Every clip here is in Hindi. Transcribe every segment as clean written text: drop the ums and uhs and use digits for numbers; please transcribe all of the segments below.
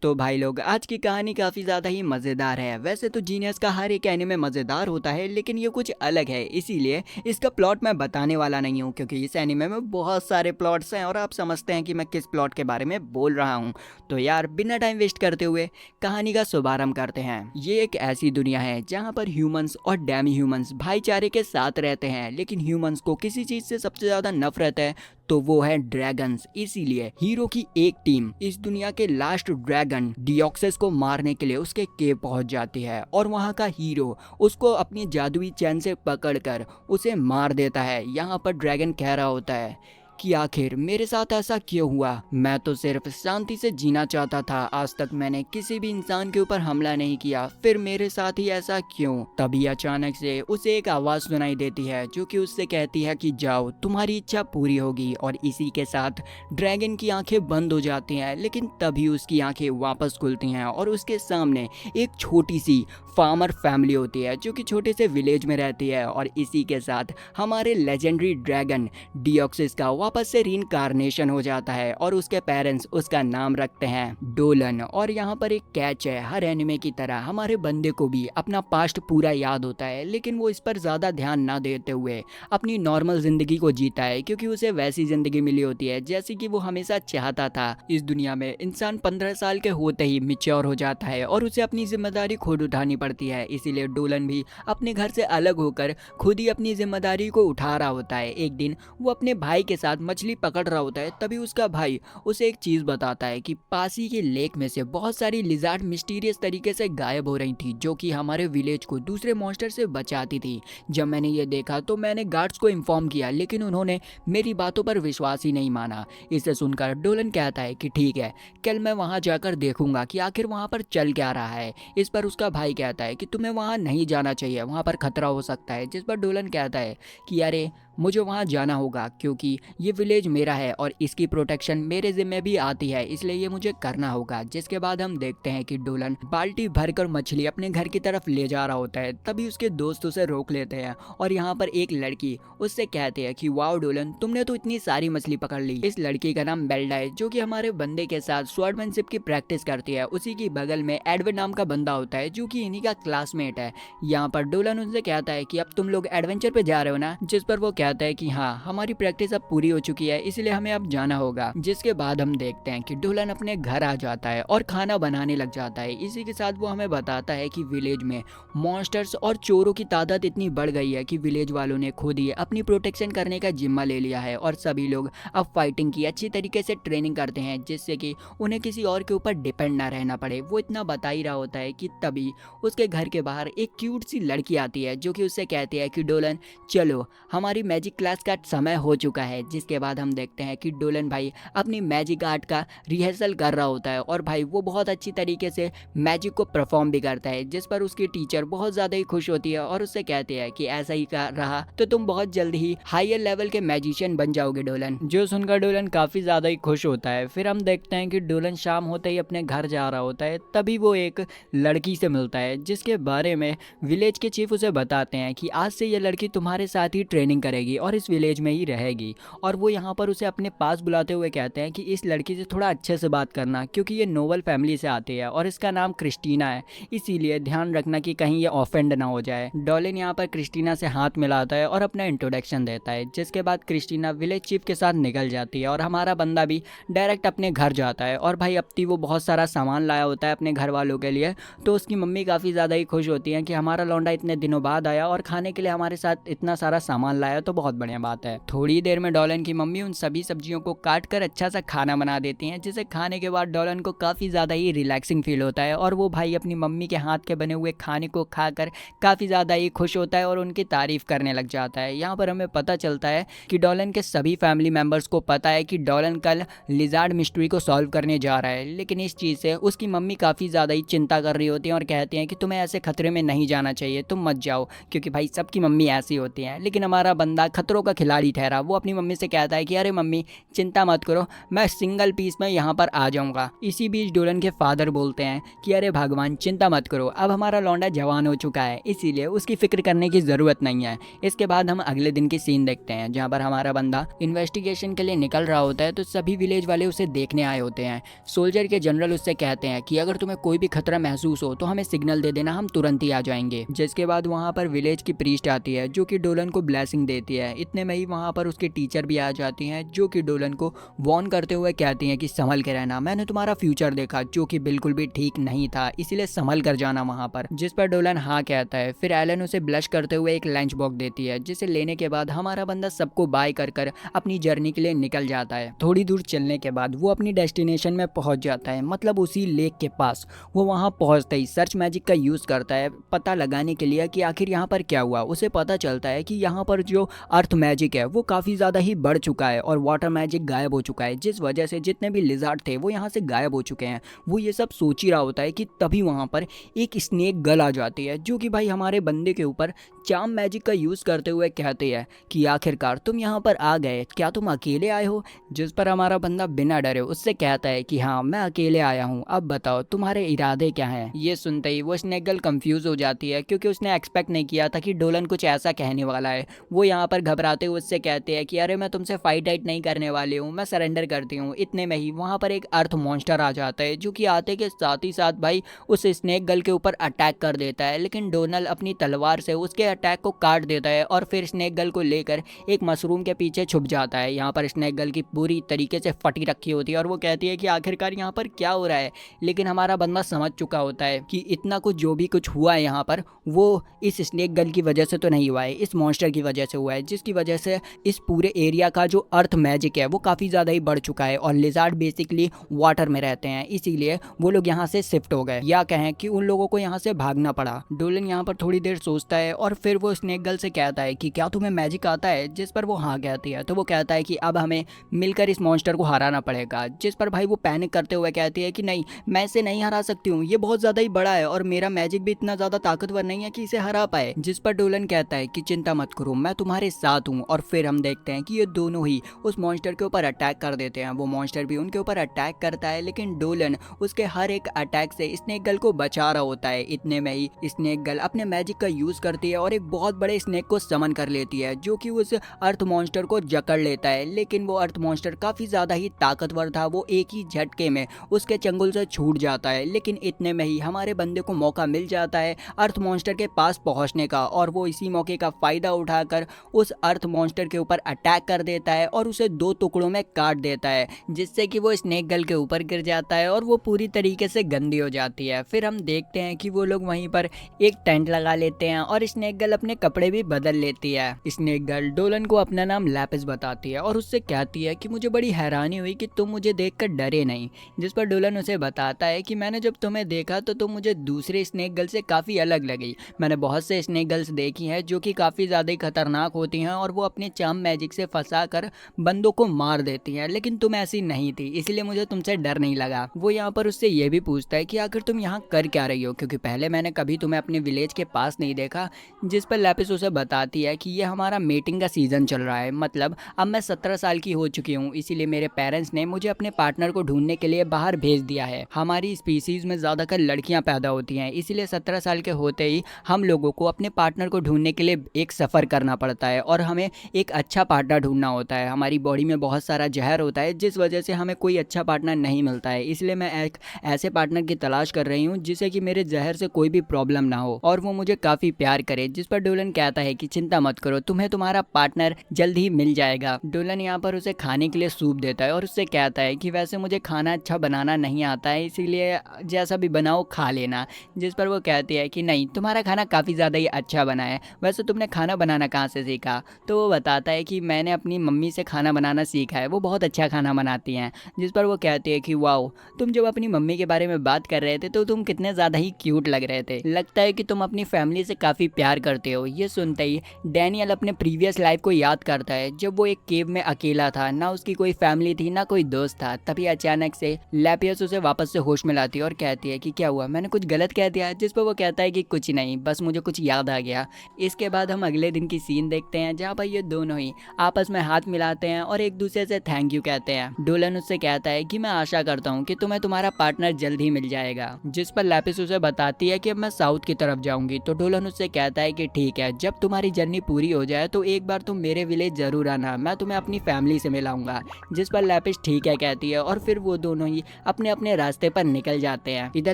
तो भाई लोग, आज की कहानी काफ़ी ज़्यादा ही मज़ेदार है। वैसे तो जीनियस का हर एक एनीमे मज़ेदार होता है, लेकिन ये कुछ अलग है। इसीलिए इसका प्लॉट मैं बताने वाला नहीं हूँ, क्योंकि इस एनीमे में बहुत सारे प्लॉट्स हैं और आप समझते हैं कि मैं किस प्लॉट के बारे में बोल रहा हूँ। तो यार, बिना टाइम वेस्ट करते हुए कहानी का शुभारंभ करते हैं। ये एक ऐसी दुनिया है जहाँ पर ह्यूमंस और डेमी ह्यूमंस भाईचारे के साथ रहते हैं, लेकिन ह्यूमंस को किसी चीज़ से सबसे ज़्यादा नफरत है, तो वो है ड्रैगन्स। इसीलिए हीरो की एक टीम इस दुनिया के लास्ट ड्रैगन डियोक्सेस को मारने के लिए उसके केव पहुंच जाती है, और वहां का हीरो उसको अपनी जादुई चैन से पकड़कर उसे मार देता है। यहाँ पर ड्रैगन कह रहा होता है कि आखिर मेरे साथ ऐसा क्यों हुआ? मैं तो सिर्फ शांति से जीना चाहता था। आज तक मैंने किसी भी इंसान के ऊपर हमला नहीं किया, फिर मेरे साथ ही ऐसा क्यों? तभी अचानक से उसे एक आवाज सुनाई देती है जो कि उससे कहती है कि जाओ, तुम्हारी इच्छा पूरी होगी। और इसी के साथ ड्रैगन की आंखें बंद हो जाती हैं, लेकिन तभी उसकी आंखें वापस खुलती हैं और उसके सामने एक छोटी सी फार्मर फैमिली होती है जो कि छोटे से विलेज में रहती है। और इसी के साथ हमारे लेजेंडरी ड्रैगन डियोक्सिस का वापस से रीइंकार्नेशन हो जाता है और उसके पेरेंट्स उसका नाम रखते हैं डोलन। और यहाँ पर एक कैच है, हर एनिमे की तरह हमारे बंदे को भी अपना पास्ट पूरा याद होता है, लेकिन वो इस पर ज़्यादा ध्यान ना देते हुए अपनी नॉर्मल ज़िंदगी को जीता है, क्योंकि उसे वैसी ज़िंदगी मिली होती है जैसी कि वो हमेशा चाहता था। इस दुनिया में इंसान 15 साल के होते ही मिच्योर हो जाता है और उसे अपनी जिम्मेदारी खुद उठानी पड़ती है। इसीलिए डोलन भी अपने घर से अलग होकर खुद ही अपनी जिम्मेदारी को उठा रहा होता है। एक दिन वो अपने भाई के साथ मछली पकड़ रहा होता है, तभी उसका भाई उसे एक चीज बताता है कि पास ही के लेक में से बहुत सारी लिजार्ड मिस्टीरियस तरीके से गायब हो रही थी, जो कि हमारे विलेज को दूसरे मॉन्स्टर से बचाती थी। जब मैंने ये देखा तो मैंने गार्ड्स को इन्फॉर्म किया, लेकिन उन्होंने मेरी बातों पर विश्वास ही नहीं माना। इसे सुनकर डोलन कहता है कि ठीक है, कल मैं वहां जाकर देखूंगा कि आखिर वहां पर चल क्या रहा है। इस पर उसका भाई कहता है कि तुम्हें वहां नहीं जाना चाहिए, वहां पर खतरा हो सकता है। जिस पर डोलन कहता है कि अरे, मुझे वहाँ जाना होगा क्योंकि ये विलेज मेरा है और इसकी प्रोटेक्शन मेरे जिम्मे भी आती है, इसलिए ये मुझे करना होगा। जिसके बाद हम देखते हैं कि डोलन बाल्टी भरकर मछली अपने घर की तरफ ले जा रहा होता है, तभी उसके दोस्त उसे रोक लेते हैं और यहाँ पर एक लड़की उससे कहती है कि वाओ डोलन, तुमने तो इतनी सारी मछली पकड़ ली। इस लड़की का नाम बेल्डा है, जो कि हमारे बंदे के साथ स्वॉर्डमैनशिप की प्रैक्टिस करती है। उसी की बगल में एडविन नाम का बंदा होता है, जो कि इन्हीं का क्लासमेट है। यहाँ पर डोलन उनसे कहता है कि अब तुम लोग एडवेंचर पे जा रहे हो ना? जिस पर वो कहता है कि हाँ, हमारी प्रैक्टिस अब पूरी हो चुकी है, इसलिए हमें अब जाना होगा। जिसके बाद हम देखते हैं कि डोलन अपने घर आ जाता है और खाना बनाने लग जाता है। इसी के साथ वो हमें बताता है कि विलेज में मॉन्स्टर्स और चोरों की तादाद इतनी बढ़ गई है कि विलेज वालों ने खुद ही अपनी प्रोटेक्शन करने का जिम्मा ले लिया है और सभी लोग अब फाइटिंग की अच्छी तरीके से ट्रेनिंग करते हैं, जिससे कि उन्हें किसी और के ऊपर डिपेंड ना रहना पड़े। वो इतना बता ही रहा होता है कि तभी उसके घर के बाहर एक क्यूट सी लड़की आती है, जो कि उससे कहती है कि डोलन चलो, हमारी मैजिक क्लास का समय हो चुका है। जिसके बाद हम देखते हैं कि डोलन भाई अपनी मैजिक आर्ट का रिहर्सल कर रहा होता है और भाई वो बहुत अच्छी तरीके से मैजिक को परफॉर्म भी करता है, जिस पर उसकी टीचर बहुत ज़्यादा ही खुश होती है और उससे कहती है कि ऐसा ही कर रहा तो तुम बहुत जल्द ही हायर लेवल के मैजिशियन बन जाओगे डोलन। जो सुनकर डोलन काफ़ी ज़्यादा ही खुश होता है। फिर हम देखते हैं कि डोलन शाम होते ही अपने घर जा रहा होता है, तभी वो एक लड़की से मिलता है, जिसके बारे में विलेज के चीफ उसे बताते हैं कि आज से ये लड़की तुम्हारे साथ ही ट्रेनिंग करेगी और इस विलेज में ही रहेगी। और वो यहाँ पर उसे अपने पास बुलाते हुए कहते हैं कि इस लड़की से थोड़ा अच्छे से बात करना, क्योंकि ये नोबल फैमिली से आती है और इसका नाम क्रिस्टीना है, इसीलिए ध्यान रखना कि कहीं ये ऑफेंड ना हो जाए। डॉलिन यहाँ पर क्रिस्टीना से हाथ मिलाता है और अपना इंट्रोडक्शन देता है। जिसके बाद क्रिस्टीना विलेज चीफ के साथ निकल जाती है और हमारा बंदा भी डायरेक्ट अपने घर जाता है। और भाई अब वो बहुत सारा सामान लाया होता है अपने घर वालों के लिए, तो उसकी मम्मी काफ़ी ज़्यादा ही खुश होती है कि हमारा लौंडा इतने दिनों बाद आया और खाने के लिए हमारे साथ इतना सारा सामान लाया, तो बहुत बढ़िया बात है। थोड़ी देर में डॉलन की मम्मी उन सभी सब्जियों को काट कर अच्छा सा खाना बना देती हैं, जिसे खाने के बाद डॉलन को काफ़ी ज़्यादा ही रिलैक्सिंग फील होता है और वो भाई अपनी मम्मी के हाथ के बने हुए खाने को खाकर काफ़ी ज़्यादा ही खुश होता है और उनकी तारीफ करने लग जाता है। यहाँ पर हमें पता चलता है कि डॉलन के सभी फैमिली मेम्बर्स को पता है कि डॉलन कल लिजार्ड मिस्ट्री को सॉल्व करने जा रहा है, लेकिन इस चीज़ से उसकी मम्मी काफ़ी ज़्यादा ही चिंता कर रही होती हैं और कहती हैं कि तुम्हें ऐसे खतरे में नहीं जाना चाहिए, तुम मत जाओ, क्योंकि भाई सबकी मम्मी ऐसी होती हैं। लेकिन हमारा बंदा खतरों का खिलाड़ी ठहरा, वो अपनी मम्मी से से कहता है कि अरे मम्मी चिंता मत करो, मैं सिंगल पीस में यहाँ पर आ जाऊँगा। इसी बीच डोलन के फादर बोलते हैं कि अरे भगवान चिंता मत करो, अब हमारा लौंडा जवान हो चुका है, इसीलिए उसकी फिक्र करने की ज़रूरत नहीं है। इसके बाद हम अगले दिन की सीन देखते हैं जहाँ पर हमारा बंदा इन्वेस्टिगेशन के लिए निकल रहा होता है, तो सभी विलेज वाले उसे देखने आए होते हैं। सोल्जर के जनरल उससे कहते हैं कि अगर तुम्हें कोई भी खतरा महसूस हो तो हमें सिग्नल दे देना, हम तुरंत ही आ जाएंगे। जिसके बाद वहाँ पर विलेज की प्रीस्ट आती है जो कि डोलन को ब्लेसिंग देती है। इतने में ही वहाँ पर उसकी टीचर भी आ जाती हैं जो कि डोलन को वार्न करते हुए कहती हैं कि संभल के रहना, मैंने तुम्हारा फ्यूचर देखा जो कि बिल्कुल भी ठीक नहीं था, इसीलिए संभल कर जाना वहाँ पर। जिस पर डोलन हाँ कहता है। फिर एलन उसे ब्लश करते हुए एक लंच बॉक्स देती है, जिसे लेने के बाद हमारा बंदा सबको बाय कर कर अपनी जर्नी के लिए निकल जाता है। थोड़ी दूर चलने के बाद वो अपनी डेस्टिनेशन में पहुंच जाता है, मतलब उसी लेक के पास। वो वहां पहुंचते ही सर्च मैजिक का यूज करता है पता लगाने के लिए कि आखिर यहाँ पर क्या हुआ। उसे पता चलता है कि यहाँ पर जो अर्थ मैजिक है वो काफी ज्यादा ही बढ़ चुका है और वाटर मैजिक गायब हो चुका है, जिस वजह से जितने भी लिजार्ड थे वो यहाँ से गायब हो चुके हैं। वो ये सब सोच ही रहा होता है कि तभी वहां पर एक स्नेक गर्ल आ जाती है जो कि भाई हमारे बंदे के ऊपर चार्म मैजिक का यूज करते हुए कहती है कि आखिरकार तुम यहाँ पर आ गए, क्या तुम अकेले आए हो? जिस पर हमारा बंदा बिना डरे उससे कहता है कि हाँ मैं अकेले आया हूँ, अब बताओ तुम्हारे इरादे क्या हैं? ये सुनते ही वो स्नेक गर्ल कंफ्यूज हो जाती है क्योंकि उसने एक्सपेक्ट नहीं किया था कि डोलन कुछ ऐसा कहने वाला है। वो यहाँ पर घबराते हुए उससे कहते हैं कि अरे मैं तुमसे फाइट आइट नहीं करने वाली हूँ, मैं सरेंडर करती हूँ। इतने में ही वहाँ पर एक अर्थ मॉन्स्टर आ जाता है जो कि आते के साथ ही साथ भाई उस स्नेक गर्ल के ऊपर अटैक कर देता है, लेकिन डोनल अपनी तलवार से उसके अटैक को काट देता है और फिर स्नेक गर्ल को लेकर एक मशरूम के पीछे छुप जाता है। यहाँ पर स्नेक गर्ल की पूरी तरीके से फटी रखी होती है और वो कहती है कि आखिरकार यहाँ पर क्या हो रहा है, लेकिन हमारा बंदा समझ चुका होता है कि इतना कुछ जो भी कुछ हुआ है यहाँ पर वो इस स्नेक गर्ल की वजह से तो नहीं हुआ है, इस मॉन्स्टर की वजह से हुआ है, जिसकी वजह से इस पूरे एरिया का जो अर्थ मैजिक है वो काफ़ी ज़्यादा ही बढ़ चुका है और लिजार्ड बेसिकली वाटर में रहते हैं, इसीलिए वो लोग यहाँ से शिफ्ट हो गए, या कहें कि उन लोगों को यहाँ से भागना पड़ा। डोलन यहाँ पर थोड़ी देर सोचता है और फिर वो स्नेक गर्ल से कहता है कि क्या तुम्हें मैजिक आता है? जिस पर वो हाँ कहती है। तो वो कहता है कि अब हमें मिलकर इस मॉन्स्टर को हराना पड़ेगा। जिस पर भाई वो पैनिक करते हुए कहती है कि नहीं, मैं इसे नहीं हरा सकती हूँ, ये बहुत ज़्यादा ही बड़ा है और मेरा मैजिक भी इतना ज़्यादा ताकतवर नहीं है कि इसे हरा पाए। जिस पर डोलन कहता है कि चिंता मत करो, मैं तुम्हारे साथ हूँ। और फिर हम देखते हैं कि ये दोनों ही उस मॉन्स्टर के ऊपर अटैक कर देते हैं। वो मॉन्स्टर भी उनके ऊपर अटैक करता है, लेकिन डोलन उसके हर एक अटैक से स्नेक गर्ल को बचा रहा होता है। इतने में ही स्नेक गर्ल अपने मैजिक का यूज करती है और एक बहुत बड़े स्नेक को समन कर लेती है जो कि उस अर्थ मॉन्स्टर को जकड़ लेता है, लेकिन वो अर्थ मॉन्स्टर काफी ज्यादा ही ताकतवर था। वो एक ही झटके में उसके चंगुल से छूट जाता है, लेकिन इतने में ही हमारे बंदे को मौका मिल जाता है अर्थ मॉन्स्टर के पास पहुंचने का और वो इसी मौके का फायदा उठाकर उस अर्थ मॉन्स्टर के ऊपर अटैक कर देता है और उसे दो टुकड़ों में काट देता है, जिससे कि वो स्नेक गर्ल के ऊपर गिर जाता है और वो पूरी तरीके से गंदी हो जाती है। फिर हम देखते हैं कि वो लोग वहीं पर एक टेंट लगा लेते हैं और स्नेक गर्ल अपने कपड़े भी बदल लेती है। स्नेक गर्ल डोलन को अपना नाम लैपिस बताती है और उससे कहती है कि मुझे बड़ी हैरानी हुई कि तुम मुझे देखकर डरे नहीं। जिस पर डोलन उसे बताता है कि मैंने जब तुम्हें देखा तो तुम मुझे दूसरे स्नेक गर्ल से काफ़ी अलग लगी। मैंने बहुत से स्नेक गर्ल्स देखी हैं जो कि काफ़ी ज़्यादा खतरनाक होती हैं और वो अपने चार्म मैजिक से फंसा कर बंदों को मार देती हैं, लेकिन तुम ऐसी नहीं थी, इसलिए मुझे तुमसे डर नहीं लगा। वो यहाँ पर उससे ये भी पूछता है कि आखिर तुम यहाँ कर क्या रही हो, क्योंकि पहले मैंने कभी तुम्हें अपने विलेज के पास नहीं देखा। जिस पर लैपिस उसे बताती है कि ये हमारा मेटिंग का सीज़न चल रहा है, मतलब अब मैं 17 साल की हो चुकी हूँ, इसीलिए मेरे पेरेंट्स ने मुझे अपने पार्टनर को ढूंढने के लिए बाहर भेज दिया है। हमारी स्पीसीज में ज़्यादातर लड़कियाँ पैदा होती हैं, इसीलिए 17 साल के होते ही हम लोगों को अपने पार्टनर को ढूंढने के लिए एक सफ़र करना पड़ता है और हमें एक अच्छा पार्टनर ढूंढना होता है। हमारी बॉडी में बहुत सारा जहर होता है, जिस वजह से हमें कोई अच्छा पार्टनर नहीं मिलता है, इसलिए मैं एक ऐसे पार्टनर की तलाश कर रही हूँ जिससे कि मेरे जहर से कोई भी प्रॉब्लम ना हो और वो मुझे काफ़ी प्यार करे। जिस पर डोलन कहता है कि चिंता मत करो, तुम्हें तुम्हारा पार्टनर जल्द ही मिल जाएगा। डोलन यहाँ पर उसे खाने के लिए सूप देता है और उससे कहता है कि वैसे मुझे खाना अच्छा बनाना नहीं आता है, इसीलिए जैसा भी बनाओ खा लेना। जिस पर वो कहती है कि नहीं, तुम्हारा खाना काफ़ी ज़्यादा ही अच्छा बना है, वैसे तुमने खाना बनाना कहाँ से सीखा? तो वो बताता है कि मैंने अपनी मम्मी से खाना बनाना सीखा है, वो बहुत अच्छा खाना बनाती हैं। जिस पर वो कहती है कि वाओ, तुम जब अपनी मम्मी के बारे में बात कर रहे थे तो तुम कितने ज़्यादा ही क्यूट लग रहे थे, लगता है कि तुम अपनी फैमिली से काफ़ी प्यार करते हो। ये सुनते ही डैनियल अपने प्रीवियस लाइफ को याद करता है जब वो एक केव में अकेला था, ना उसकी कोई फैमिली थी ना कोई दोस्त था। तभी अचानक से लैपियस उसे वापस से होश में लाती है और कहती है कि क्या हुआ, मैंने कुछ गलत कह दिया? जिस पर वो कहता है कि कुछ नहीं, बस मुझे कुछ याद आ गया। इसके बाद हम अगले दिन की सीन देखते हैं जहाँ पर ये दोनों ही आपस में में हाथ मिलाते हैं और एक दूसरे से थैंक यू कहते हैं। डोलन उससे कहता है कि मैं आशा करता हूँ कि तुम्हें तुम्हारा पार्टनर जल्द ही मिल जाएगा, जिस पर लैपिस उसे बताती है कि अब मैं साउथ की तरफ जाऊंगी। तो डोलन उससे कहता है कि ठीक है, जब तुम्हारी जर्नी पूरी हो जाए तो एक बार तुम मेरे विलेज जरूर आना, मैं तुम्हें अपनी फैमिली से मिलाऊंगा। जिस पर लैपिस ठीक है कहती है और फिर वो दोनों ही अपने अपने रास्ते पर निकल जाते हैं। इधर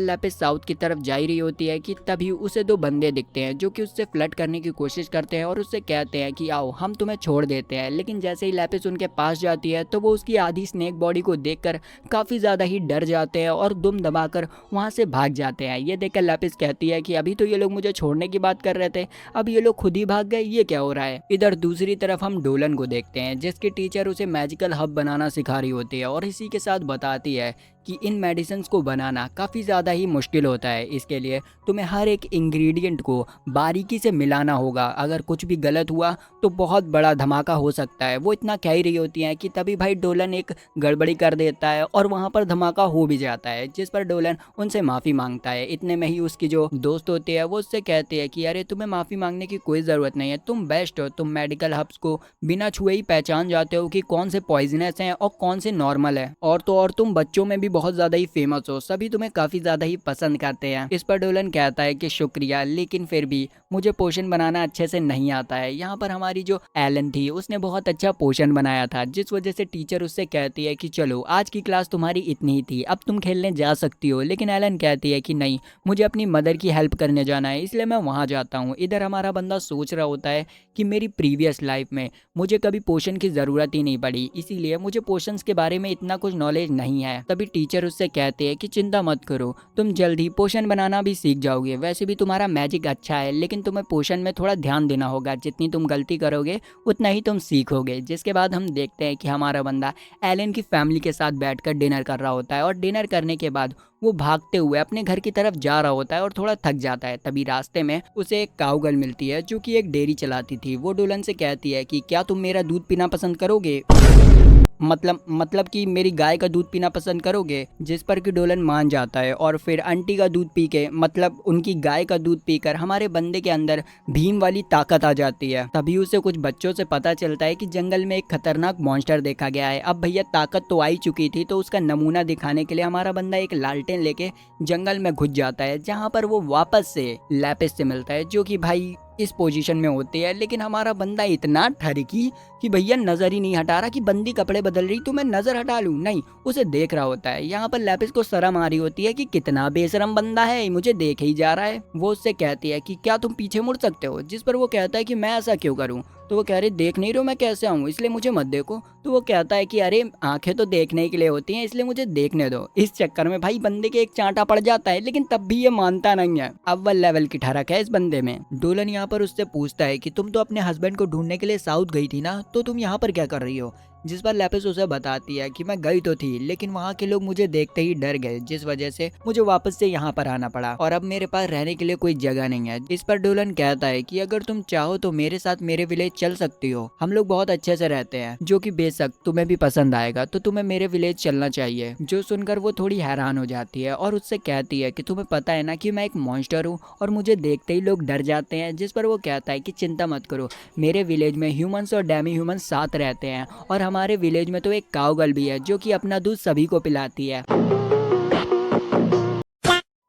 लैपिस साउथ की तरफ जा ही रही होती है कि तभी उसे दो बंदे दिखते हैं जो कि उससे फ्लर्ट करने की कोशिश करते हैं और उससे कहते हैं कि आओ हम तुम्हें छोड़ देते हैं। लेकिन जैसे ही लैपिस उनके पास जाती है तो वो उसकी आधी स्नेक बॉडी को देखकर काफी ज्यादा ही डर जाते हैं और दुम दबाकर वहां से भाग जाते हैं। ये देखकर लैपिस कहती है कि अभी तो ये लोग मुझे छोड़ने की बात कर रहे थे, अब ये लोग खुद ही भाग गए, ये क्या हो रहा है। इधर दूसरी तरफ हम डोलन को देखते हैं जिसकी टीचर उसे मैजिकल हब बनाना सिखा रही होती है और इसी के साथ बताती है कि इन मेडिसिन को बनाना काफ़ी ज़्यादा ही मुश्किल होता है। इसके लिए तुम्हें हर एक इंग्रेडिएंट को बारीकी से मिलाना होगा, अगर कुछ भी गलत हुआ तो बहुत बड़ा धमाका हो सकता है। वो इतना कह ही रही होती हैं कि तभी भाई डोलन एक गड़बड़ी कर देता है और वहाँ पर धमाका हो भी जाता है, जिस पर डोलन उनसे माफ़ी मांगता है। इतने में ही उसकी जो दोस्त होती है वो उससे कहती है कि अरे तुम्हें माफ़ी मांगने की कोई ज़रूरत नहीं है, तुम बेस्ट हो, तुम मेडिकल हब्स को बिना छुए ही पहचान जाते हो कि कौन से पॉइजनस हैं और कौन से नॉर्मल है, और तो और तुम बच्चों में भी बहुत ज्यादा ही फेमस हो, सभी तुम्हें काफी ज्यादा ही पसंद करते हैं। इस पर डोलन कहता है कि शुक्रिया, लेकिन फिर भी मुझे पोषण बनाना अच्छे से नहीं आता है। यहाँ पर हमारी जो एलन थी उसने बहुत अच्छा पोषण बनाया था, जिस वजह से टीचर उससे कहती है कि चलो आज की क्लास तुम्हारी इतनी ही थी, अब तुम खेलने जा सकती हो। लेकिन एलन कहती है कि नहीं, मुझे अपनी मदर की हेल्प करने जाना है, इसलिए मैं वहाँ जाता हूँ। इधर हमारा बंदा सोच रहा होता है कि मेरी प्रीवियस लाइफ में मुझे कभी पोषण की ज़रूरत ही नहीं पड़ी, इसीलिए मुझे पोषण के बारे में इतना कुछ नॉलेज नहीं है। तभी टीचर उससे कहते हैं कि चिंता मत करो, तुम जल्द ही पोषण बनाना भी सीख जाओगे। वैसे भी तुम्हारा मैजिक अच्छा है, लेकिन तुम्हें पोषण में थोड़ा ध्यान देना होगा, जितनी तुम गलती करोगे उतना ही तुम सीखोगे। जिसके बाद हम देखते हैं कि हमारा बंदा एलन की फैमिली के साथ बैठकर डिनर कर रहा होता है और डिनर करने के बाद वो भागते हुए अपने घर की तरफ जा रहा होता है और थोड़ा थक जाता है। तभी रास्ते में उसे एक काऊ गर्ल मिलती है जो कि एक डेयरी चलाती थी। वो डोलन से कहती है कि क्या तुम मेरा दूध पीना पसंद करोगे, मतलब कि मेरी गाय का दूध पीना पसंद करोगे। जिस पर कि डोलन मान जाता है और फिर आंटी का दूध पी के, मतलब उनकी गाय का दूध पीकर हमारे बंदे के अंदर भीम वाली ताकत आ जाती है। तभी उसे कुछ बच्चों से पता चलता है कि जंगल में एक खतरनाक मॉन्स्टर देखा गया है। अब भैया ताकत तो आई चुकी थी, तो उसका नमूना दिखाने के लिए हमारा बंदा एक लालटेन लेके जंगल में घुस जाता है, जहाँ पर वो वापस से लैपिस से मिलता है जो कि भाई इस पोजीशन में होती है। लेकिन हमारा बंदा इतना ठरकी कि भैया नजर ही नहीं हटा रहा कि बंदी कपड़े बदल रही तो मैं नजर हटा लूं, नहीं, उसे देख रहा होता है। यहाँ पर लैपिस को शर्म आ रही होती है कि कितना बेशरम बंदा है, मुझे देख ही जा रहा है। वो उससे कहती है कि क्या तुम पीछे मुड़ सकते हो, जिस पर वो कहता है कि मैं ऐसा क्यों करूं। तो वो कह रही देख नहीं रहे हो मैं कैसे आऊँ, इसलिए मुझे मत देखो। तो वो कहता है कि अरे आंखें तो देखने के लिए होती हैं, इसलिए मुझे देखने दो। इस चक्कर में भाई बंदे के एक चांटा पड़ जाता है, लेकिन तब भी ये मानता नहीं है। अव्वल लेवल की ठरक है इस बंदे में। डोलन यहाँ पर उससे पूछता है कि तुम तो अपने हस्बैंड को ढूंढने के लिए साउथ गई थी ना, तो तुम यहाँ पर क्या कर रही हो। जिस पर लैपिस उसे बताती है कि मैं गई तो थी, लेकिन वहाँ के लोग मुझे देखते ही डर गए, जिस वजह से मुझे वापस से यहाँ पर आना पड़ा और अब मेरे पास रहने के लिए कोई जगह नहीं है। इस पर डोलन कहता है कि अगर तुम चाहो तो मेरे साथ मेरे विलेज चल सकती हो, हम लोग बहुत अच्छे से रहते हैं, जो कि बेशक तुम्हें भी पसंद आएगा, तो तुम्हें मेरे विलेज चलना चाहिए। जो सुनकर वो थोड़ी हैरान हो जाती है और उससे कहती है कि तुम्हें पता है ना कि मैं एक मॉन्स्टर हूँ और मुझे देखते ही लोग डर जाते हैं। जिस पर वो कहता है कि चिंता मत करो, मेरे विलेज में ह्यूमंस और डेमी ह्यूमंस साथ रहते हैं और हमारे विलेज में तो एक काऊ गर्ल भी है जो कि अपना दूध सभी को पिलाती है,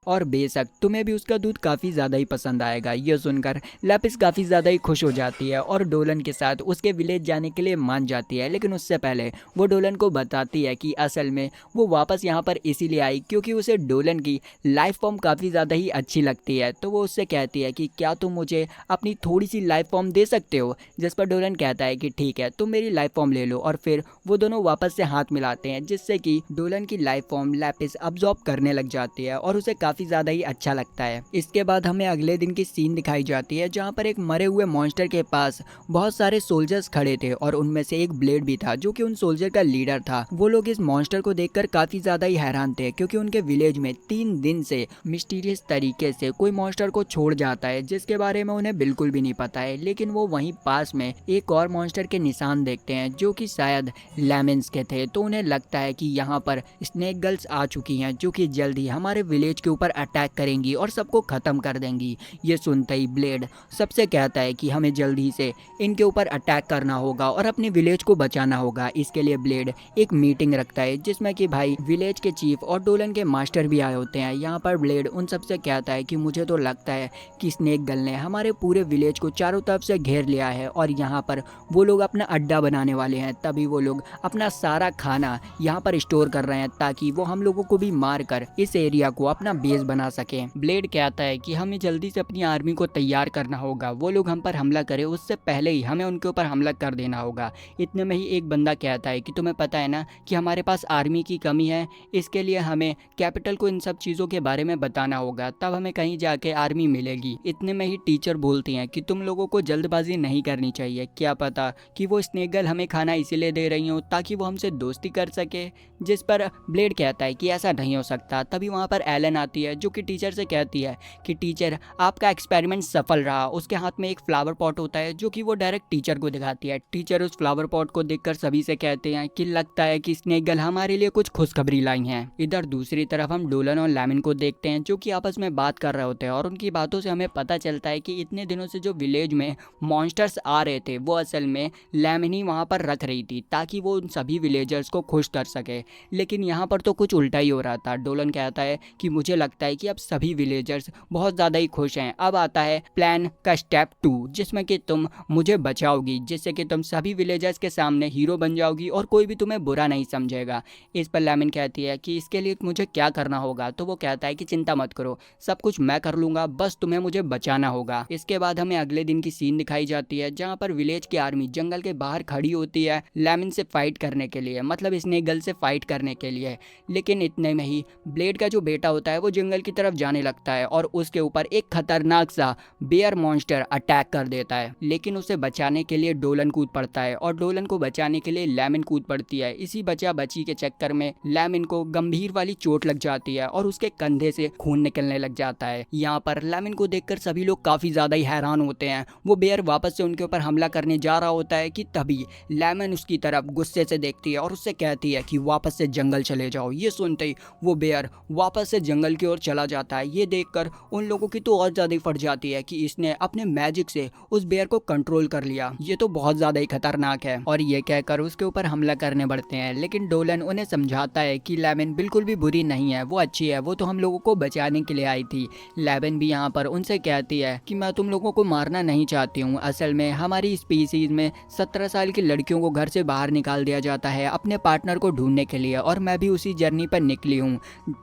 और बेशक तुम्हें भी उसका दूध काफ़ी ज़्यादा ही पसंद आएगा। ये सुनकर लैपिस काफ़ी ज़्यादा ही खुश हो जाती है और डोलन के साथ उसके विलेज जाने के लिए मान जाती है। लेकिन उससे पहले वो डोलन को बताती है कि असल में वो वापस यहाँ पर इसीलिए आई क्योंकि उसे डोलन की लाइफ फॉर्म काफ़ी ज़्यादा ही अच्छी लगती है। तो वो उससे कहती है कि क्या तुम मुझे अपनी थोड़ी सी लाइफ फॉर्म दे सकते हो। जिस पर डोलन कहता है कि ठीक है, तुम मेरी लाइफ फॉर्म ले लो, और फिर वो दोनों वापस से हाथ मिलाते हैं, जिससे कि डोलन की लाइफ फॉर्म लैपिस अब्जॉर्ब करने लग जाती है और उसे काफ़ी ज़्यादा ही अच्छा लगता है। इसके बाद हमें अगले दिन की सीन दिखाई जाती है जहाँ पर एक मरे हुए मॉन्स्टर के पास बहुत सारे सोल्जर्स खड़े थे और उनमें से एक ब्लेड भी था जो कि उन सोल्जर का लीडर था। वो लोग इस मॉन्स्टर को देखकर काफी ज्यादा ही हैरान थे क्योंकि उनके विलेज में 3 दिन से मिस्टीरियस तरीके से कोई मॉन्स्टर को छोड़ जाता है जिसके बारे में उन्हें बिल्कुल भी नहीं पता है। लेकिन वो वहीं पास में एक और मॉन्स्टर के निशान देखते हैं जो कि शायद लेमन्स के थे। तो उन्हें लगता है कि यहाँ पर स्नेक गर्ल्स आ चुकी हैं जो कि जल्द ही हमारे विलेज के ऊपर ऊपर अटैक करेंगी और सबको ख़त्म कर देंगी। ये सुनते ही ब्लेड सबसे कहता है कि हमें जल्दी से इनके ऊपर अटैक करना होगा और अपने विलेज को बचाना होगा। इसके लिए ब्लेड एक मीटिंग रखता है जिसमें कि भाई विलेज के चीफ और डोलन के मास्टर भी आए होते हैं। यहाँ पर ब्लेड उन सबसे कहता है कि मुझे तो लगता है कि स्नेक गर्ल ने हमारे पूरे विलेज को चारों तरफ से घेर लिया है और यहाँ पर वो लोग अपना अड्डा बनाने वाले हैं। तभी वो लोग अपना सारा खाना यहाँ पर स्टोर कर रहे हैं ताकि वो हम लोगों को भी मार कर इस एरिया को अपना बेस बना सके। ब्लेड कहता है कि हमें जल्दी से अपनी आर्मी को तैयार करना होगा, वो लोग हम पर हमला करें उससे पहले ही हमें उनके ऊपर हमला कर देना होगा। इतने में ही एक बंदा कहता है कि तुम्हें पता है ना कि हमारे पास आर्मी की कमी है, इसके लिए हमें कैपिटल को इन सब चीज़ों के बारे में बताना होगा, तब हमें कहीं जाके आर्मी मिलेगी। इतने में ही टीचर बोलती हैं कि तुम लोगों को जल्दबाजी नहीं करनी चाहिए, क्या पता कि वो स्नेक गर्ल हमें खाना इसीलिए दे रही हो ताकि वो हमसे दोस्ती कर सके। जिस पर ब्लेड कहता है कि ऐसा नहीं हो सकता। तभी वहाँ पर एलन आती है जो कि टीचर से कहती है कि टीचर आपका एक्सपेरिमेंट सफल रहा। उसके हाथ में एक फ्लावर पॉट होता है जो कि वो डायरेक्ट टीचर को दिखाती है। टीचर उस फ्लावर पॉट को देखकर सभी से कहते हैं कि लगता है कि स्नेक गर्ल हमारे लिए कुछ खुशखबरी लाई हैं। इधर दूसरी तरफ हम डोलन और लैमिन को देखते हैं जो कि आपस में बात कर रहे होते हैं और उनकी बातों से हमें पता चलता है कि इतने दिनों से जो विलेज में मॉन्स्टर्स आ रहे थे वो असल में लैमिन ही वहाँ पर रख रही थी ताकि वो उन सभी विलेजर्स को खुश कर सके। लेकिन यहाँ पर तो कुछ उल्टा ही हो रहा था। डोलन कहता है कि मुझे लगता है कि अब सभी विलेजर्स बहुत ज़्यादा ही खुश हैं। अब आता है प्लान का स्टेप 2 जिसमें कि तुम मुझे बचाओगी, जिससे कि तुम सभी विलेजर्स के सामने हीरो बन जाओगी और कोई भी तुम्हें बुरा नहीं समझेगा। इस पर लैमिन कहती है कि इसके लिए मुझे क्या करना होगा। तो वो कहता है कि चिंता मत करो, सब कुछ मैं कर लूँगा, बस तुम्हें मुझे बचाना होगा। इसके बाद हमें अगले दिन की सीन दिखाई जाती है जहाँ पर विलेज की आर्मी जंगल के बाहर खड़ी होती है लैमिन से फाइट करने के लिए, मतलब स्नेक गर्ल से फाइट करने के लिए। लेकिन इतने में ही ब्लेड का जो बेटा होता है वो जंगल की तरफ जाने लगता है और उसके ऊपर एक खतरनाक सा बेयर मॉन्स्टर अटैक कर देता है। लेकिन उसे बचाने के लिए डोलन कूद पड़ता है और डोलन को बचाने के लिए लैमिन कूद पड़ती है। इसी बचा बची के चक्कर में लैमिन को गंभीर वाली चोट लग जाती है और उसके कंधे से खून निकलने लग जाता है। यहाँ पर लैमिन को देखकर सभी लोग काफी ज्यादा ही हैरान होते हैं। वो बेयर वापस से उनके ऊपर हमला करने जा रहा होता है कि तभी लैमिन उसकी तरफ गुस्से से देखती है और उससे कहती है कि वापस से जंगल चले जाओ। ये सुनते ही वो बेयर वापस से जंगल की ओर चला जाता है। ये देखकर उन लोगों की तो और ज्यादा फट जाती है कि इसने अपने मैजिक से उस बेयर को कंट्रोल कर लिया, ये तो बहुत ज्यादा ही खतरनाक है। और ये कहकर उसके ऊपर हमला करने बढ़ते हैं। लेकिन डोलन उन्हें समझाता है कि लैमिन बिल्कुल भी बुरी नहीं है, वो अच्छी है, वो तो हम लोगों को बचाने के लिए आई थी। लैमिन भी यहाँ पर उनसे कहती है कि मैं तुम लोगों को मारना नहीं चाहती हूँ, असल में हमारी स्पीसीज में 17 साल की लड़कियों को घर से बाहर निकाल दिया जाता है अपने पार्टनर को ढूंढने के लिए, और मैं भी उसी जर्नी पर निकली हूँ।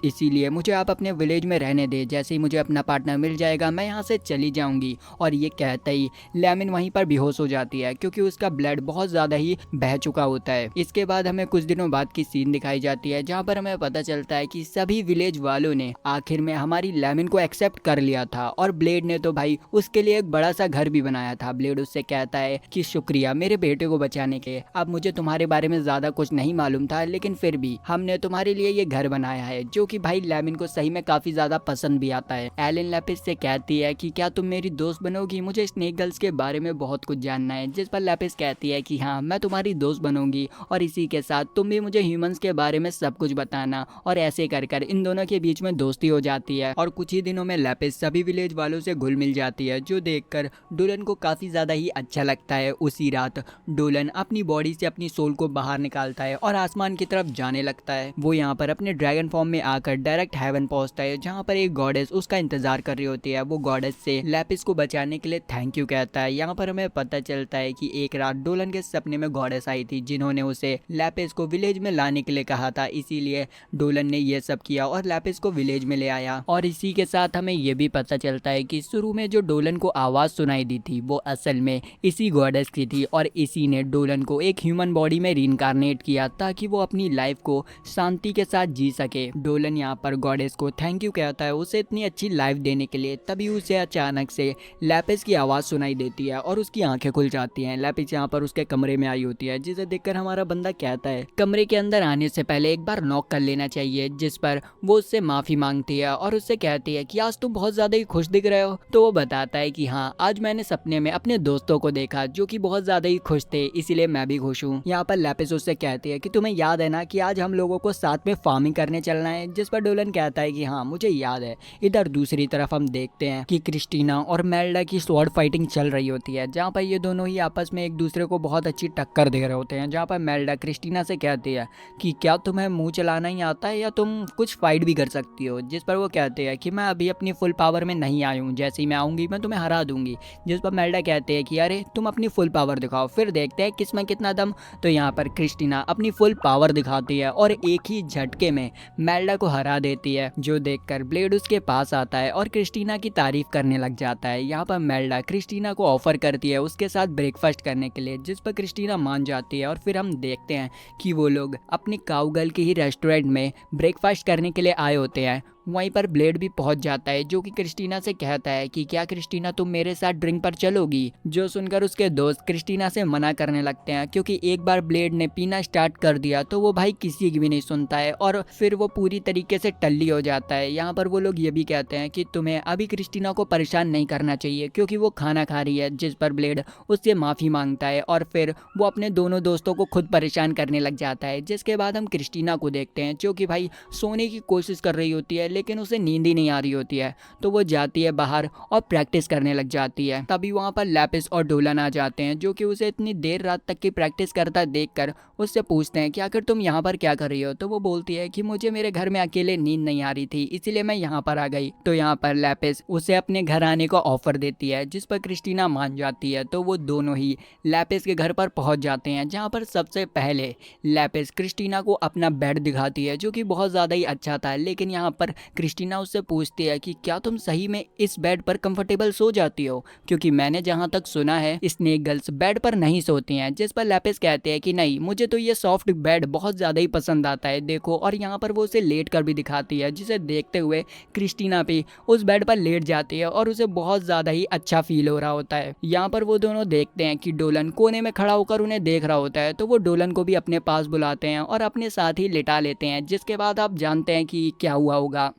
इसीलिए मुझे आप अपने विलेज में रहने दे, जैसे ही मुझे अपना पार्टनर मिल जाएगा मैं यहाँ से चली जाऊंगी। और ये कहते ही लैमिन वहीं पर बेहोश हो जाती है क्योंकि उसका ब्लड बहुत ज़्यादा ही बह चुका होता है। इसके बाद हमें कुछ दिनों बाद की सीन दिखाई जाती है जहाँ पर हमें पता चलता है कि सभी विलेज वालों ने आखिर में हमारी लैमिन को एक्सेप्ट कर लिया था और ब्लेड ने तो भाई उसके लिए एक बड़ा सा घर भी बनाया था। ब्लेड उससे कहता है कि शुक्रिया मेरे बेटे को बचाने के, अब मुझे तुम्हारे बारे में ज़्यादा कुछ नहीं मालूम था लेकिन फिर भी हमने तुम्हारे लिए ये घर बनाया है, जो कि भाई लैमिन को सही में काफ़ी ज़्यादा पसंद भी आता है। एलन लैपिस से कहती है कि क्या तुम मेरी दोस्त बनोगी, मुझे स्नेक गर्ल्स के बारे में बहुत कुछ जानना है। जिस पर लैपिस कहती है कि हाँ मैं तुम्हारी दोस्त बनूंगी और इसी के साथ तुम भी मुझे ह्यूमंस के बारे में सब कुछ बताना। और ऐसे कर कर इन दोनों के बीच में दोस्ती हो जाती है और कुछ ही दिनों में लैपिस सभी विलेज वालों से घुल मिल जाती है, जो देखकर डोलन को काफ़ी ज़्यादा ही अच्छा लगता है। उसी रात डोलन अपनी बॉडी से अपनी सोल को बाहर निकालता है और आसमान की तरफ जाने लगता है। वो यहाँ पर अपने ड्रैगन फॉर्म में आकर डायरेक्ट हेवन पहुंचता है जहाँ पर एक गॉडेस उसका इंतजार कर रही होती है। वो गॉडेस से लैपिस को बचाने के लिए थैंक यू कहता है। यहाँ पर हमें पता चलता है कि एक रात डोलन के सपने में गॉडेस आई थी जिन्होंने उसे लैपिस को विलेज में लाने के लिए कहा था, इसीलिए डोलन ने ये सब किया और लैपिस को विलेज में ले आया। और इसी के साथ हमें ये भी पता चलता है कि शुरू में जो डोलन को आवाज़ सुनाई दी थी वो असल में इसी गॉडेस की थी और इसी ने डोलन को एक ह्यूमन बॉडी में रीइंकार्नेट किया ताकि वो अपनी लाइफ को शांति के साथ जी सके। डोलन यहाँ पर गॉडेस को थैंक यू कहता है उसे इतनी अच्छी लाइफ देने के लिए। तभी उसे अचानक से लैपिस की आवाज़ सुनाई देती है और उसकी आंखें खुल जाती हैं। लैपिस यहाँ पर उसके कमरे में आई होती है, जिसे देखकर हमारा बंदा कहता है कमरे के अंदर आने से पहले एक बार नॉक कर लेना चाहिए, जिस पर वो उससे माफ़ी मांगती है और उससे कहती है कि आज तुम बहुत ज़्यादा ही खुश दिख रहे हो। तो वो बताता है कि हाँ आज मैंने सपने में अपने दोस्तों को देखा जो कि बहुत ज़्यादा ही खुश थे, इसीलिए मैं भी खुश हूँ। यहाँ पर लैपिस उससे कहती है कि तुम्हें याद है ना कि आज हम लोगों को साथ में फार्मिंग करने चलना है, जिस पर डोलन कहता है कि हाँ मुझे याद है। इधर दूसरी तरफ हम देखते हैं कि क्रिस्टीना और मेल्डा की स्वॉर्ड फाइटिंग चल रही होती है, जहाँ पर ये दोनों ही आपस में एक दूसरे को बहुत अच्छी टक्कर दे रहे होते हैं। जहाँ पर मेल्डा क्रिस्टीना से कहती है कि क्या तुम्हें मुंह चलाना ही आता है या तुम कुछ फाइट भी कर सकती हो, जिस पर वो कहते हैं कि मैं अभी अपनी फुल पावर में नहीं आई हूँ, जैसे ही मैं आऊँगी मैं तुम्हें हरा दूंगी। जिस पर मेल्डा कहते हैं कि अरे तुम अपनी फुल पावर दिखाओ, फिर देखते हैं किसमें कितना दम। तो यहाँ पर क्रिस्टीना अपनी फुल पावर दिखाती है और एक ही झटके में मेल्डा को हरा देती है, जो देखकर ब्लेड उसके पास आता है और क्रिस्टीना की तारीफ करने लग जाता है। यहाँ पर मेल्डा क्रिस्टीना को ऑफर करती है उसके साथ ब्रेकफास्ट करने के लिए, जिस पर क्रिस्टीना मान जाती है और फिर हम देखते हैं कि वो लोग अपनी काउगर्ल के ही रेस्टोरेंट में ब्रेकफास्ट करने के लिए आए होते हैं। वहीं पर ब्लेड भी पहुंच जाता है, जो कि क्रिस्टीना से कहता है कि क्या क्रिस्टीना तुम मेरे साथ ड्रिंक पर चलोगी। जो सुनकर उसके दोस्त क्रिस्टीना से मना करने लगते हैं, क्योंकि एक बार ब्लेड ने पीना स्टार्ट कर दिया तो वो भाई किसी की भी नहीं सुनता है और फिर वो पूरी तरीके से टल्ली हो जाता है। यहाँ पर वो लोग ये भी कहते हैं कि तुम्हें अभी क्रिस्टीना को परेशान नहीं करना चाहिए क्योंकि वो खाना खा रही है, जिस पर ब्लेड उससे माफ़ी मांगता है और फिर वो अपने दोनों दोस्तों को खुद परेशान करने लग जाता है। जिसके बाद हम क्रिस्टीना को देखते हैं जो कि भाई सोने की कोशिश कर रही होती है, लेकिन उसे नींद ही नहीं आ रही होती है। तो वो जाती है बाहर और प्रैक्टिस करने लग जाती है। तभी वहाँ पर लैपिस और डोलन आ जाते हैं, जो कि उसे इतनी देर रात तक की प्रैक्टिस करता देखकर उससे पूछते हैं कि आखिर तुम यहाँ पर क्या कर रही हो। तो वो बोलती है कि मुझे मेरे घर में अकेले नींद नहीं आ रही थी, इसीलिए मैं यहाँ पर आ गई। तो यहाँ पर लैपिस उसे अपने घर आने को ऑफर देती है, जिस पर क्रिस्टीना मान जाती है। तो वो दोनों ही लैपिस के घर पर पहुँच जाते हैं, जहाँ पर सबसे पहले लैपिस क्रिस्टीना को अपना बेड दिखाती है, जो कि बहुत ज़्यादा ही अच्छा था। लेकिन यहाँ पर क्रिस्टीना उससे पूछती है कि क्या तुम सही में इस बेड पर कंफर्टेबल सो जाती हो, क्योंकि मैंने जहाँ तक सुना है स्नेक गर्ल्स बेड पर नहीं सोती हैं। जिस पर लैपिस कहते हैं कि नहीं, मुझे तो ये सॉफ्ट बेड बहुत ज़्यादा ही पसंद आता है, देखो। और यहाँ पर वो उसे लेट कर भी दिखाती है, जिसे देखते हुए क्रिस्टीना भी उस बेड पर लेट जाती है और उसे बहुत ज़्यादा ही अच्छा फील हो रहा होता है। यहाँ पर वो दोनों देखते हैं कि डोलन कोने में खड़ा होकर उन्हें देख रहा होता है। तो वो डोलन को भी अपने पास बुलाते हैं और अपने साथ ही लिटा लेते हैं, जिसके बाद आप जानते हैं कि क्या हुआ होगा।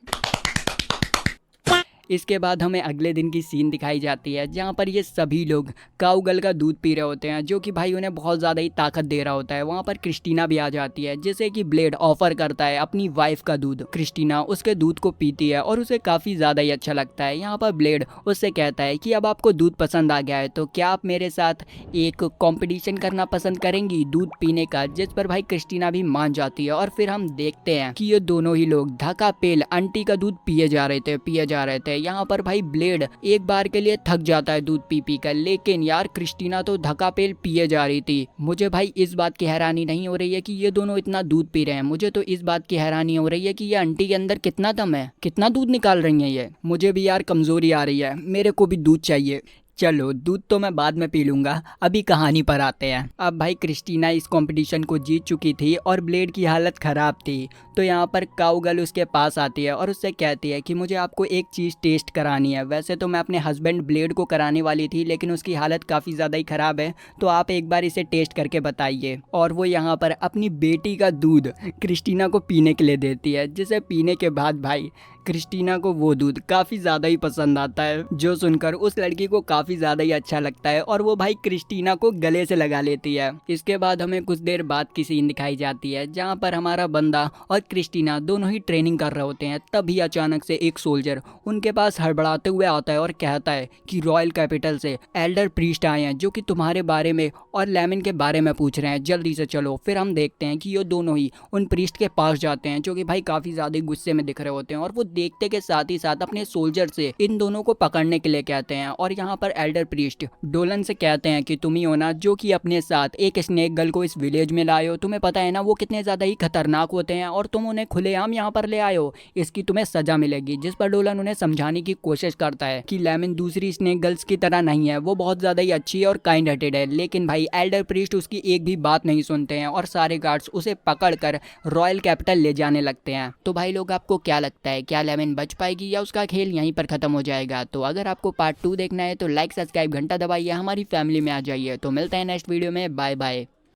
इसके बाद हमें अगले दिन की सीन दिखाई जाती है, जहाँ पर ये सभी लोग काउगर्ल का दूध पी रहे होते हैं, जो कि भाई उन्हें बहुत ज़्यादा ही ताकत दे रहा होता है। वहाँ पर क्रिस्टीना भी आ जाती है, जिसे कि ब्लेड ऑफर करता है अपनी वाइफ का दूध। क्रिस्टीना उसके दूध को पीती है और उसे काफ़ी ज़्यादा ही अच्छा लगता है। यहाँ पर ब्लेड उससे कहता है कि अब आपको दूध पसंद आ गया है तो क्या आप मेरे साथ एक कॉम्पिटिशन करना पसंद करेंगी दूध पीने का, जिस पर भाई क्रिस्टीना भी मान जाती है। और फिर हम देखते हैं कि ये दोनों ही लोग धका पेल आंटी का दूध पिए जा रहे थे। यहाँ पर भाई ब्लेड एक बार के लिए थक जाता है दूध पी पी कर, लेकिन यार क्रिस्टीना तो धकापेल पिए जा रही थी। मुझे भाई इस बात की हैरानी नहीं हो रही है कि ये दोनों इतना दूध पी रहे हैं, मुझे तो इस बात की हैरानी हो रही है कि ये आंटी के अंदर कितना दम है, कितना दूध निकाल रही है ये। मुझे भी यार कमजोरी आ रही है, मेरे को भी दूध चाहिए। चलो दूध तो मैं बाद में पी लूंगा, अभी कहानी पर आते हैं। अब भाई क्रिस्टीना इस कंपटीशन को जीत चुकी थी और ब्लेड की हालत ख़राब थी। तो यहाँ पर काउगर्ल उसके पास आती है और उससे कहती है कि मुझे आपको एक चीज़ टेस्ट करानी है। वैसे तो मैं अपने हस्बैंड ब्लेड को कराने वाली थी, लेकिन उसकी हालत काफ़ी ज़्यादा ही ख़राब है, तो आप एक बार इसे टेस्ट करके बताइए। और वो यहाँ पर अपनी बेटी का दूध क्रिस्टीना को पीने के लिए देती है, जिसे पीने के बाद भाई क्रिस्टीना को वो दूध काफ़ी ज़्यादा ही पसंद आता है, जो सुनकर उस लड़की को काफ़ी ज़्यादा ही अच्छा लगता है और वो भाई क्रिस्टीना को गले से लगा लेती है। इसके बाद हमें कुछ देर बाद की सीन दिखाई जाती है, जहाँ पर हमारा बंदा और क्रिस्टीना दोनों ही ट्रेनिंग कर रहे होते हैं। तभी अचानक से एक सोल्जर उनके पास हड़बड़ाते हुए आता है और कहता है कि रॉयल कैपिटल से एल्डर प्रीस्ट आए हैं, जो कि तुम्हारे बारे में और लेमन के बारे में पूछ रहे हैं, जल्दी से चलो। फिर हम देखते हैं कि ये दोनों ही उन प्रीस्ट के पास जाते हैं, जो कि भाई काफ़ी ज़्यादा गुस्से में दिख रहे होते हैं, और वो देखते के साथ ही साथ अपने सोल्जर से इन दोनों को पकड़ने के लिए कहते हैं। और यहाँ पर एल्डर प्रीस्ट डोलन से कहते हैं कि तुम ही हो ना जो कि अपने साथ एक स्नेक गर्ल को इस विलेज में लाए हो, तुम्हें पता है ना वो कितने ज़्यादा ही खतरनाक होते हैं, और तुम उन्हें खुलेआम यहाँ पर ले आए हो, इसकी तुम्हें सजा मिलेगी। जिस पर डोलन उन्हें समझाने की कोशिश करता है कि लेमन दूसरी स्नेक गर्ल्स की तरह नहीं है, वो बहुत ज़्यादा ही अच्छी है और काइंड हार्टेड है। लेकिन भाई एल्डर प्रीस्ट उसकी एक भी बात नहीं सुनते हैं और सारे गार्ड्स उसे पकड़कर रॉयल कैपिटल ले जाने लगते हैं। तो भाई लोग, आपको क्या लगता है, क्या लेमन बच पाएगी या उसका खेल यहीं पर खत्म हो जाएगा? तो अगर आपको पार्ट 2 देखना है तो लाइक सब्सक्राइब घंटा दबाइए, हमारी फैमिली में आ जाइए। तो मिलते हैं नेक्स्ट वीडियो में, बाय बाय।